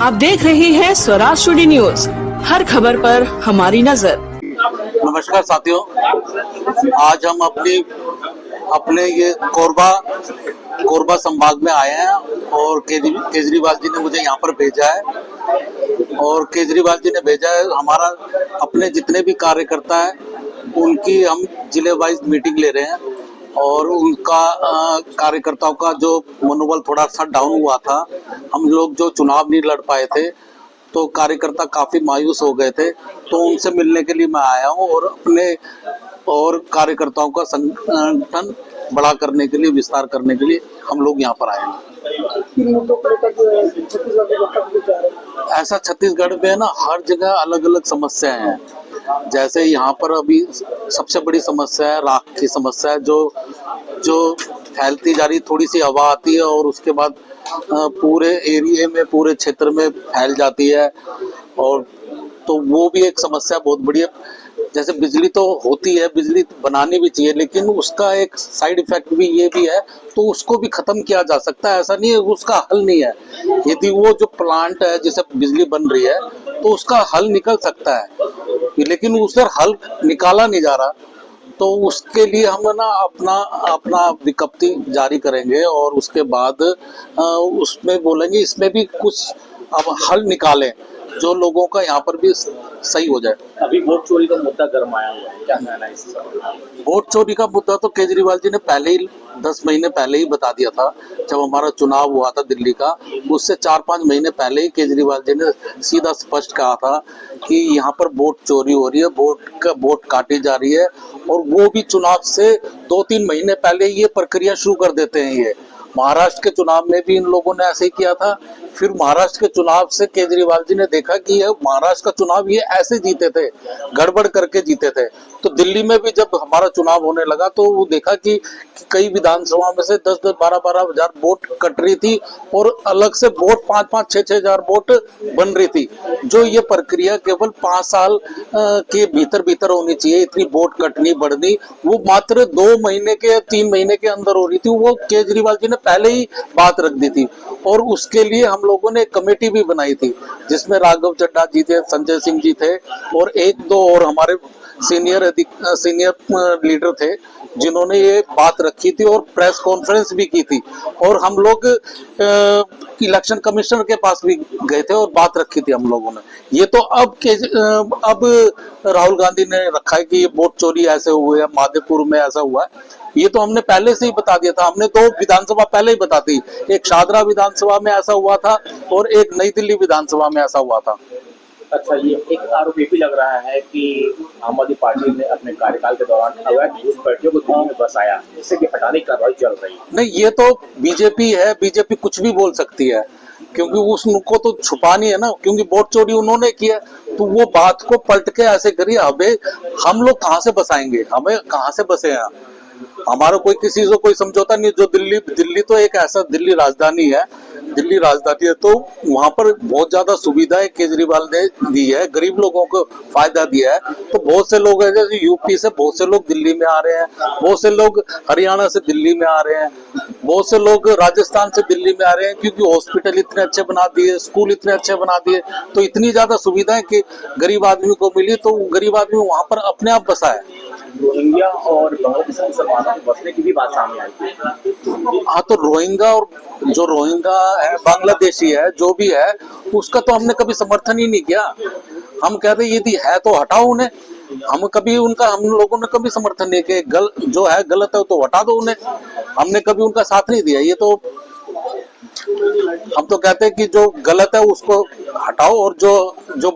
आप देख रहे हैं स्वराज टुडे न्यूज, हर खबर पर हमारी नजर। नमस्कार साथियों, आज हम अपने ये कोरबा संभाग में आए हैं और केजरीवाल जी ने मुझे यहाँ पर भेजा है। और केजरीवाल जी ने भेजा है हमारा अपने जितने भी कार्यकर्ता हैं उनकी हम जिले वाइज मीटिंग ले रहे हैं और उनका कार्यकर्ताओं का जो मनोबल थोड़ा सा डाउन हुआ था, हम लोग जो चुनाव नहीं लड़ पाए थे तो कार्यकर्ता काफी मायूस हो गए थे, तो उनसे मिलने के लिए मैं आया हूँ और अपने और कार्यकर्ताओं का संगठन बड़ा करने के लिए, विस्तार करने के लिए हम लोग यहाँ पर आए हैं। ऐसा छत्तीसगढ़ में ना हर जगह अलग अलग समस्याएं हैं। जैसे यहाँ पर अभी सबसे बड़ी समस्या है राख की समस्या है, जो फैलती जा रही, थोड़ी सी हवा आती है और उसके बाद पूरे एरिया में, पूरे क्षेत्र में फैल जाती है। और तो वो भी एक समस्या बहुत बड़ी है। जैसे बिजली तो होती है, बिजली बनानी भी चाहिए, लेकिन उसका एक साइड इफेक्ट भी ये भी है, तो उसको भी खत्म किया जा सकता है। ऐसा नहीं है, उसका हल नहीं है। यदि वो जो प्लांट है जिसे बिजली बन रही है तो उसका हल निकल सकता है, लेकिन उस पर हल निकाला नहीं जा रहा। तो उसके लिए हम ना अपना विज्ञप्ति जारी करेंगे और उसके बाद उसमें बोलेंगे इसमें भी कुछ अब हल निकालें जो लोगों का यहाँ पर भी सही हो जाए। अभी वोट चोरी का मुद्दा गर्म आया हुआ है, क्या कहना है इस पर? वोट चोरी का मुद्दा तो केजरीवाल जी ने पहले ही 10 महीने पहले ही बता दिया था। जब हमारा चुनाव हुआ था दिल्ली का, उससे 4-5 महीने पहले ही केजरीवाल जी ने सीधा स्पष्ट कहा था कि यहाँ पर वोट चोरी हो रही है, वोट काटी जा रही है। और वो भी चुनाव से 2-3 महीने पहले ये प्रक्रिया शुरू कर देते हैं। ये महाराष्ट्र के चुनाव में भी इन लोगों ने ऐसे ही किया था। फिर महाराष्ट्र के चुनाव से केजरीवाल जी ने देखा कि ये महाराष्ट्र का चुनाव ये ऐसे जीते थे, गड़बड़ करके जीते थे। तो दिल्ली में भी जब हमारा चुनाव होने लगा तो वो देखा कि कई विधानसभा में से 10-10, 12-12 हजार वोट कट रही थी और अलग से वोट 5-5, 6-6 हजार वोट बन रही थी। जो ये प्रक्रिया केवल 5 साल के भीतर होनी चाहिए, इतनी वोट कटनी बढ़नी, वो मात्र 2 महीने के 3 महीने के अंदर हो रही थी। वो केजरीवाल जी ने पहले ही बात रख दी थी और उसके लिए हम लोगों ने एक कमेटी भी बनाई थी जिसमें राघव चड्ढा जी थे, संजय सिंह जी थे और 1-2 और हमारे सीनियर लीडर थे जिन्होंने ये बात रखी थी और प्रेस कॉन्फ्रेंस भी की थी। और हम लोग इलेक्शन कमिश्नर के पास भी गए थे और बात रखी थी हम लोगों ने। ये तो अब राहुल गांधी ने रखा है कि ये वोट चोरी ऐसे हुए है, माधेपुर में ऐसा हुआ है। ये तो हमने पहले से ही बता दिया था। हमने 2 विधानसभा पहले ही बता दी, एक शादरा विधानसभा में ऐसा हुआ था और एक नई दिल्ली विधानसभा में ऐसा हुआ था। अच्छा, ये एक आरोप ये भी लग रहा है कि आम आदमी पार्टी ने अपने कार्यकाल के दौरान अवैध घुसपैठियों को दिल्ली में बसाया, जिससे कि हटाने की कार्रवाई चल रही है। नहीं, ये तो बीजेपी है, बीजेपी कुछ भी बोल सकती है क्योंकि उसको तो छुपानी है ना, क्योंकि वोट चोरी उन्होंने किया। तो वो बात को पलट के ऐसे करिए, हमें हम लोग कहाँ से बसाएंगे, हमें कहाँ से बसे हैं? हमारा कोई किसी से कोई समझौता नहीं। जो दिल्ली तो एक ऐसा, दिल्ली राजधानी है तो वहां पर बहुत ज्यादा सुविधाएं केजरीवाल ने दी है, गरीब लोगों को फायदा दिया है। तो बहुत से लोग हैं, जैसे यूपी से बहुत से लोग दिल्ली में आ रहे हैं, बहुत से लोग हरियाणा से दिल्ली में आ रहे हैं, बहुत से लोग राजस्थान से दिल्ली में आ रहे हैं क्योंकि हॉस्पिटल इतने अच्छे बना दिए, स्कूल इतने अच्छे बना दिए। तो इतनी ज्यादा सुविधाएं कि गरीब आदमी को मिली, तो गरीब आदमी वहां पर अपने आप बसा है। रोहिंग्या और बांग्लादेशी मुसलमानों को बसने की भी बात सामने आई थी। हाँ, तो रोहिंग्या है, बांग्लादेशी है, जो भी है, उसका तो हमने कभी समर्थन ही नहीं किया। हम कहते यदि है तो हटाओ उन्हें। हम लोगों ने कभी समर्थन नहीं किया। जो है गलत है तो हटा दो उन्हें। हमने कभी उनका साथ नहीं दिया। ये तो हम तो कहते हैं कि जो गलत है उसको हटाओ और जो